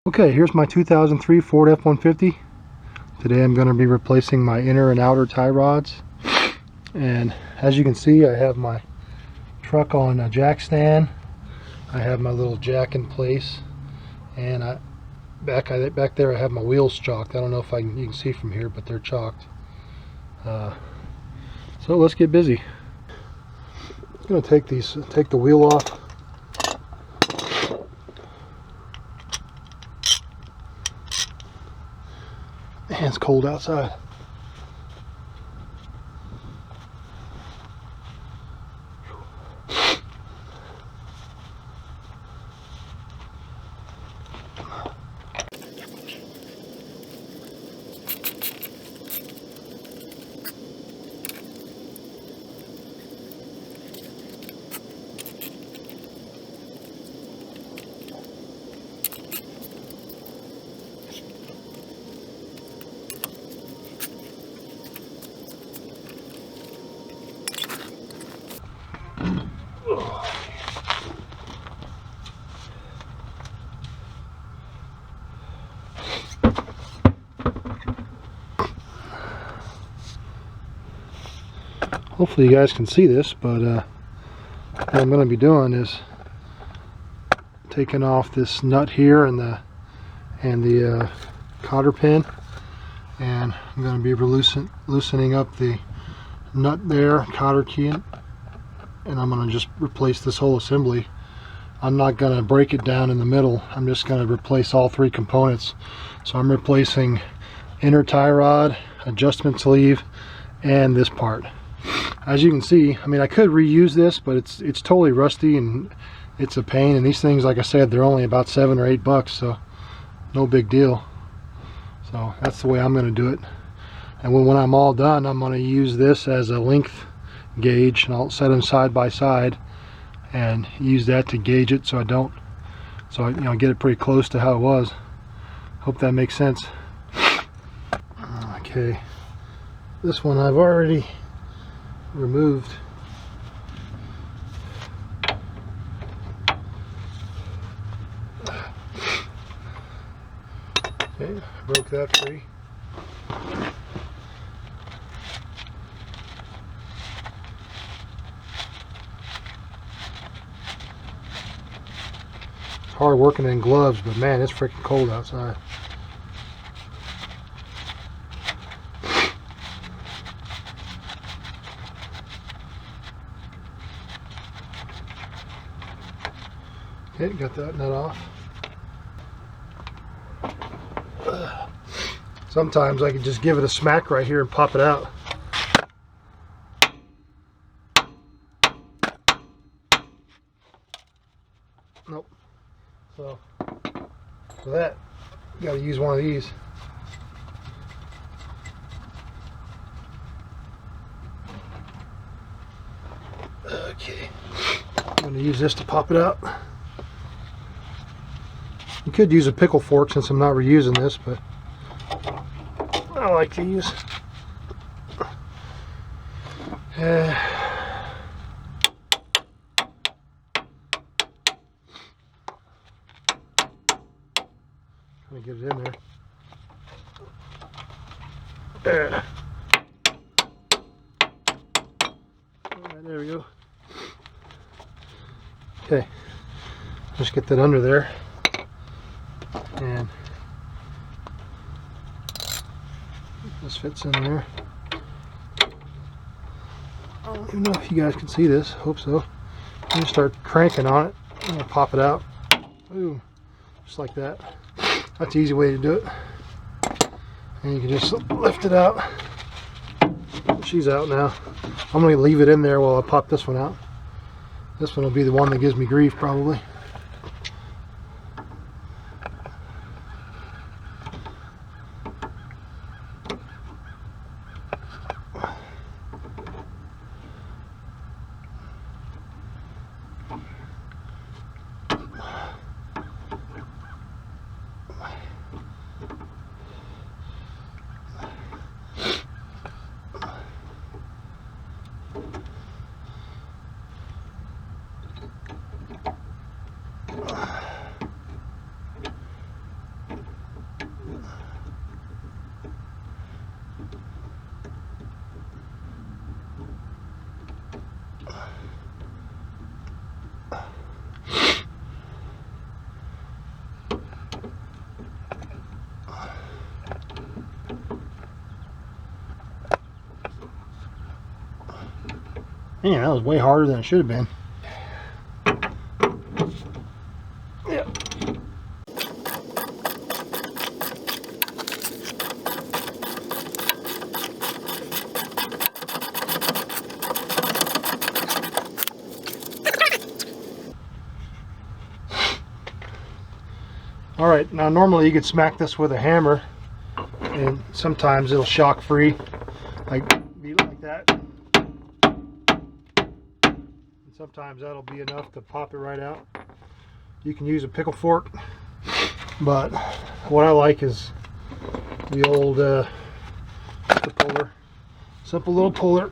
Okay, here's my 2003 Ford F150. Today I'm going to be replacing my inner and outer tie rods. And as you can see, I have my truck on a jack stand. I have my little jack in place, and back there I have my wheels chalked. I don't know if you can see from here, but they're chalked. So let's get busy. I'm going to take the wheel off. Man, it's cold outside. Hopefully you guys can see this, but what I'm going to be doing is taking off this nut here and the cotter pin, and I'm going to be loosening up the nut there, cotter key, and I'm going to just replace this whole assembly. I'm not going to break it down in the middle. I'm just going to replace all three components. So I'm replacing inner tie rod, adjustment sleeve, and this part. As you can see, I mean, I could reuse this, but it's totally rusty and it's a pain. And these things, like I said, they're only about $7 or $8, so no big deal. So that's the way I'm going to do it. And when I'm all done, I'm going to use this as a length gauge, and I'll set them side by side and use that to gauge it, so I get it pretty close to how it was. Hope that makes sense. Okay, this one I've already removed. Okay, I broke that free. It's hard working in gloves, but man, it's freaking cold outside. Okay, got that nut off. Sometimes I can just give it a smack right here and pop it out. Nope. So for that, you got to use one of these. Okay, I'm going to use this to pop it out. You could use a pickle fork since I'm not reusing this, but I like to use trying to get it in there. Alright, there we go. Okay, just get that under there, and this fits in there. I don't even know if you guys can see this. Hope so. I'm gonna start cranking on it. I'm gonna pop it out. Boom, just like that. That's the easy way to do it. And you can just lift it out. She's out now. I'm gonna leave it in there while I pop this one out. This one will be the one that gives me grief, probably. Man, that was way harder than it should have been. Yeah. All right, now normally you could smack this with a hammer, and sometimes it'll shock free, like that. And sometimes that'll be enough to pop it right out. You can use a pickle fork, but what I like is the old puller, simple little puller.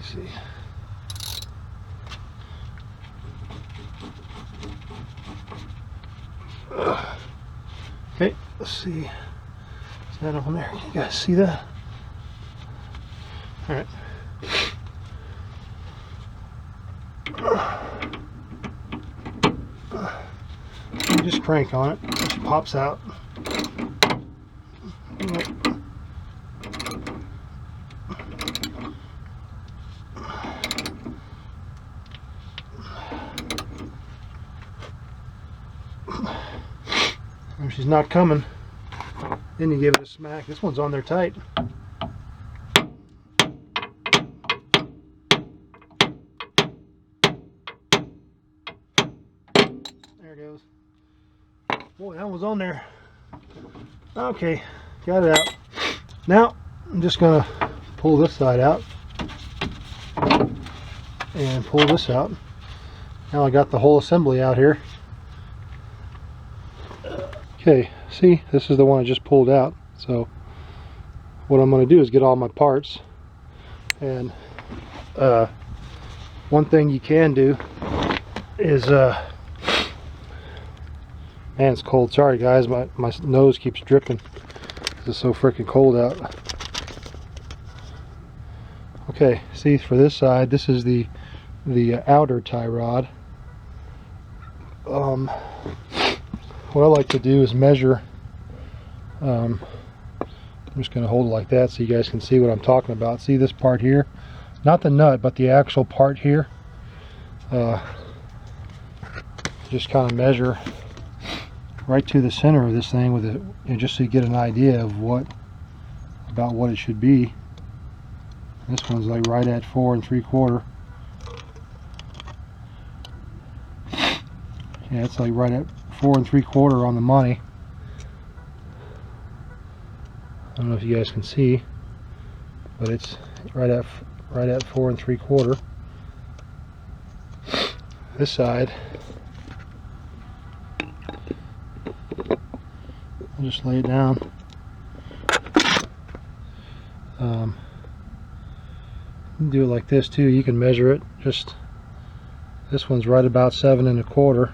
See. Okay, let's see. Is that on there? You guys see that? All right. You just crank on it. It just pops out. If she's not coming, then you give it a smack. This one's on there tight. There it goes. Boy, that was on there. Okay, got it out. Now I'm just gonna pull this side out and pull this out. Now I got the whole assembly out here. Okay, see, this is the one I just pulled out. So what I'm going to do is get all my parts, and one thing you can do is man, it's cold. Sorry guys, my nose keeps dripping. It's so freaking cold out. Okay, see, for this side, this is the outer tie rod. What I like to do is measure. I'm just going to hold it like that so you guys can see what I'm talking about. See this part here? Not the nut, but the actual part here. Just kind of measure right to the center of this thing with it, just so you get an idea of about what it should be. This one's like right at 4 3/4. Yeah, it's like right at 4 3/4 on the money. I don't know if you guys can see, but it's right at 4 3/4. This side, I'll just lay it down. You can do it like this too. You can measure it. Just this one's right about 7 1/4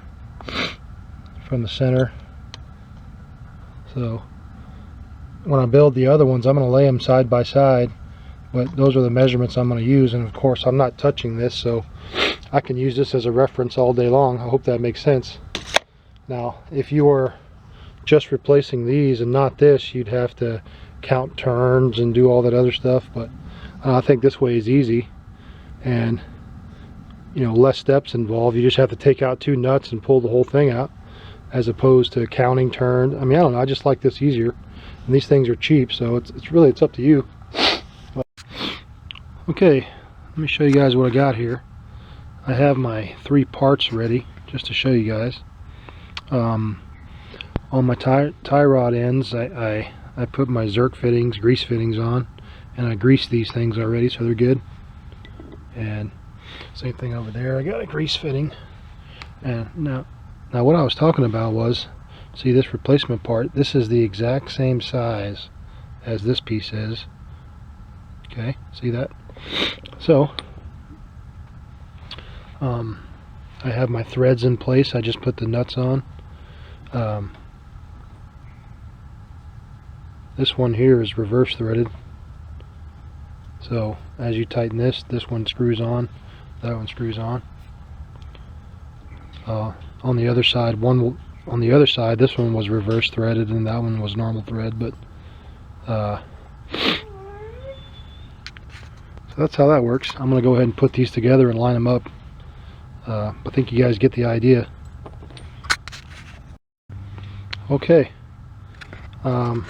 from the center. So when I build the other ones, I'm going to lay them side by side, but those are the measurements I'm going to use. And of course I'm not touching this, so I can use this as a reference all day long. I hope that makes sense. Now if you were just replacing these and not this, you'd have to count turns and do all that other stuff, but I think this way is easy, and less steps involved. You just have to take out 2 nuts and pull the whole thing out, as opposed to counting turns. I mean, I don't know, I just like this easier, and these things are cheap, so it's up to you. But, okay, let me show you guys what I got here. I have my 3 parts ready just to show you guys. On my tie rod ends, I put my Zerk fittings, grease fittings on, and I greased these things already, so they're good. And same thing over there, I got a grease fitting. And now what I was talking about was, see this replacement part, this is the exact same size as this piece is. Okay, see that? So I have my threads in place. I just put the nuts on. This one here is reverse threaded, so as you tighten this one screws on. That one screws on. On the other side, on the other side, this one was reverse threaded and that one was normal thread, but so that's how that works. I'm going to go ahead and put these together and line them up. I think you guys get the idea. Okay. I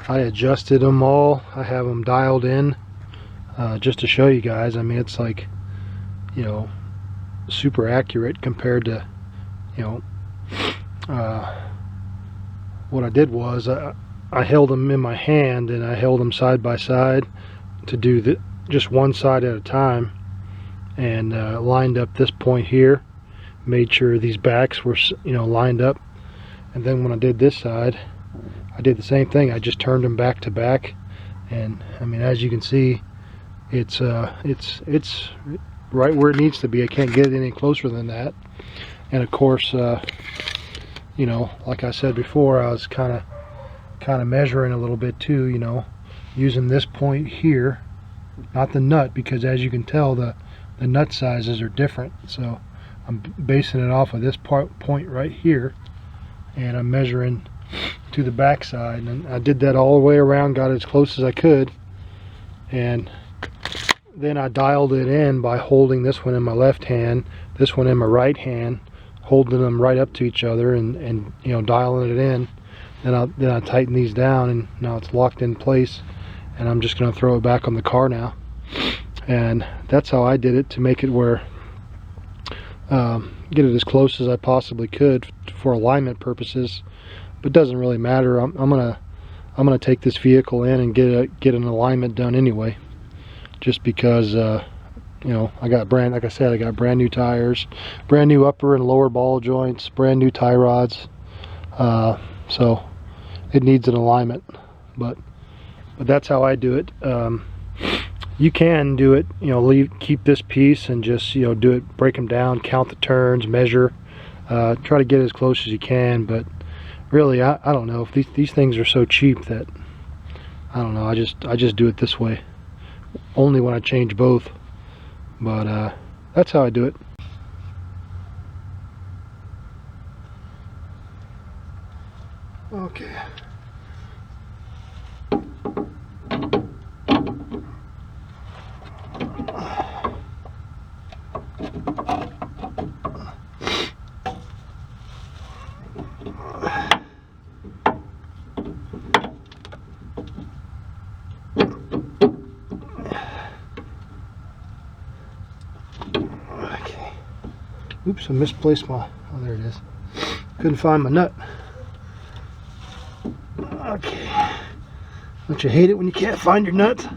adjusted them all. I have them dialed in just to show you guys. I mean, it's like, you know, super accurate compared to, you know, what I did was I held them in my hand and I held them side by side to do just one side at a time, and lined up this point here, made sure these backs were, you know, lined up, and then when I did this side I did the same thing. I just turned them back to back, and I mean, as you can see, it's right where it needs to be. I can't get it any closer than that. And of course, you know, like I said before, I was kind of measuring a little bit too, you know, using this point here, not the nut, because as you can tell, the nut sizes are different. So I'm basing it off of this point right here, and I'm measuring to the back side, and I did that all the way around, got as close as I could, and then I dialed it in by holding this one in my left hand, this one in my right hand, holding them right up to each other, and you know, dialing it in. Then I tighten these down, and now it's locked in place, and I'm just going to throw it back on the car now. And that's how I did it, to make it where get it as close as I possibly could for alignment purposes. But it doesn't really matter. I'm gonna take this vehicle in and get an alignment done anyway, just because you know, I got like I said, I got brand new tires, brand new upper and lower ball joints, brand new tie rods, so it needs an alignment. But that's how I do it. You can do it, you know, keep this piece and just, you know, do it, break them down, count the turns, measure, try to get as close as you can. But really, I don't know, if these things are so cheap that I don't know, I just do it this way, only when I change both. But that's how I do it. Okay. Oops, I misplaced my, oh, there it is. Couldn't find my nut. Okay. Don't you hate it when you can't find your nut?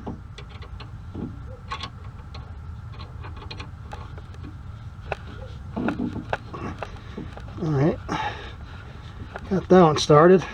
Alright. Got that one started.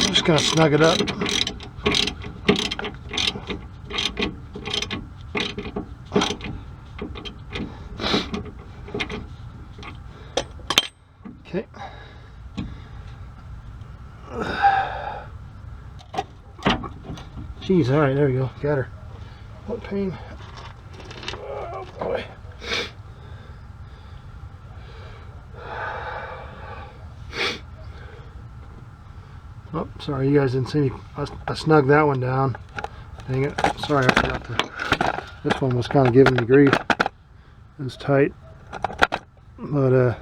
Just gonna snug it up. Okay. Jeez, all right, there we go. Got her. What pain? Oh boy. Oh, sorry, you guys didn't see me. I snugged that one down. Dang it. Sorry, I forgot to. This one was kind of giving me grief. It was tight. But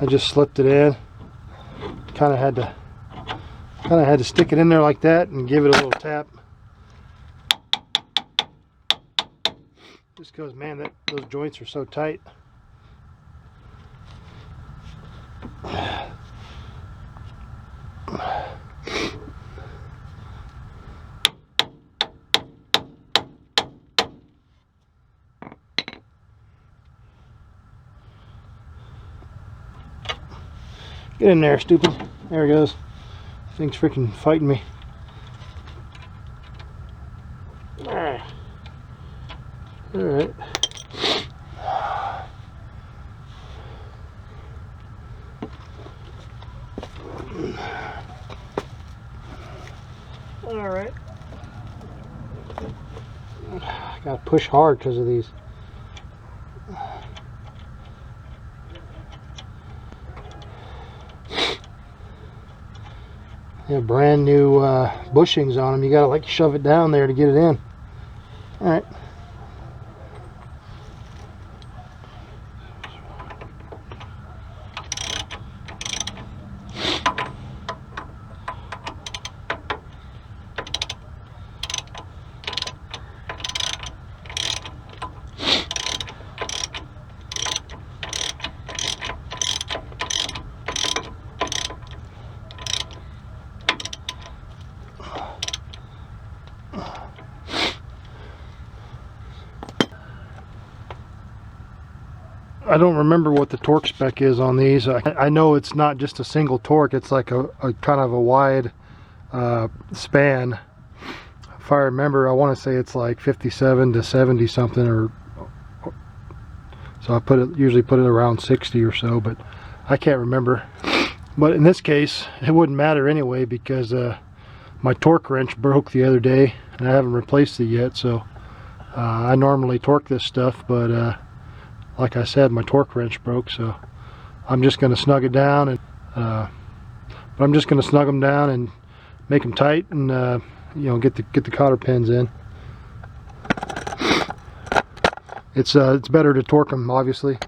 I just slipped it in. Kind of had to stick it in there like that and give it a little tap. Just because, man, those joints are so tight. Get in there, stupid. There he goes. Thing's freaking fighting me. Alright. Alright. Alright. Gotta push hard because of these. They have brand new bushings on them. You gotta like shove it down there to get it in. Alright. I don't remember what the torque spec is on these. I know it's not just a single torque, it's like a kind of a wide span. If I remember, I want to say it's like 57 to 70 something, or so I usually put it around 60 or so, but I can't remember. But in this case, it wouldn't matter anyway, because my torque wrench broke the other day and I haven't replaced it yet. So I normally torque this stuff, but like I said, my torque wrench broke, so I'm just going to snug it down, and but I'm just going to snug them down and make them tight, and you know, get the cotter pins in. It's better to torque them, obviously.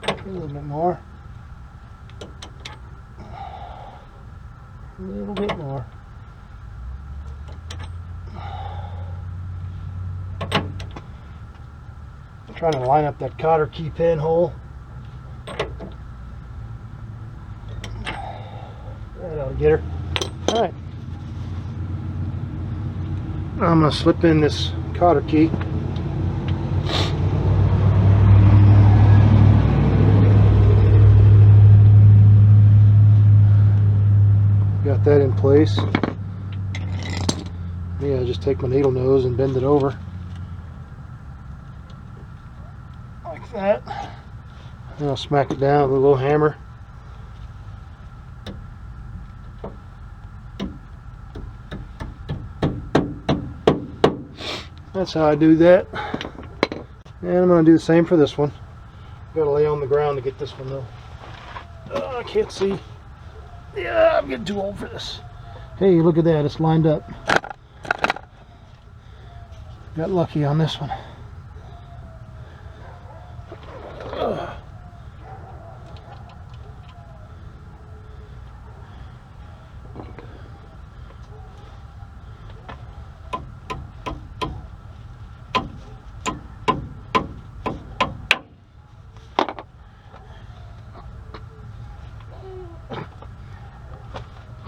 A little bit more. A little bit more. I'm trying to line up that cotter key pin hole. That ought to get her. Alright. I'm going to slip in this cotter key. Got that in place. Yeah, just take my needle nose and bend it over like that. And I'll smack it down with a little hammer. That's how I do that. And I'm going to do the same for this one. Got to lay on the ground to get this one though. Oh, I can't see. Yeah, I'm getting too old for this. Hey, look at that, it's lined up. Got lucky on this one.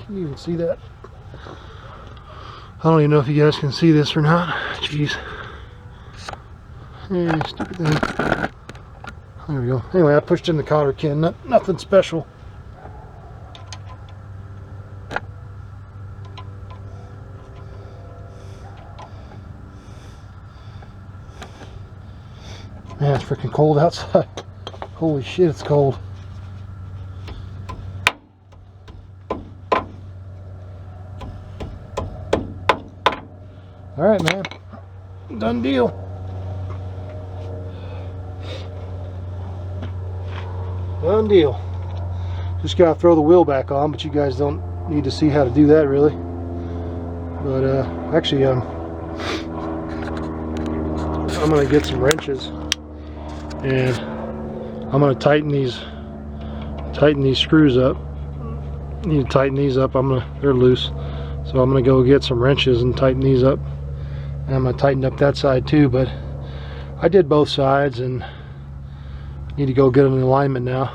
Can you even see that? I don't even know if you guys can see this or not. Jeez. Hey, stupid thing. There we go. Anyway, I pushed in the cotter pin. Nothing special. Man, it's freaking cold outside. Holy shit, it's cold. Alright, man. Done deal. Done deal. Just gotta throw the wheel back on, but you guys don't need to see how to do that really. But actually I'm gonna get some wrenches and I'm gonna tighten these tighten these screws up. Need to tighten these up. They're loose, so I'm gonna go get some wrenches and tighten these up. And I'm gonna tighten up that side too, but I did both sides and need to go get an alignment now.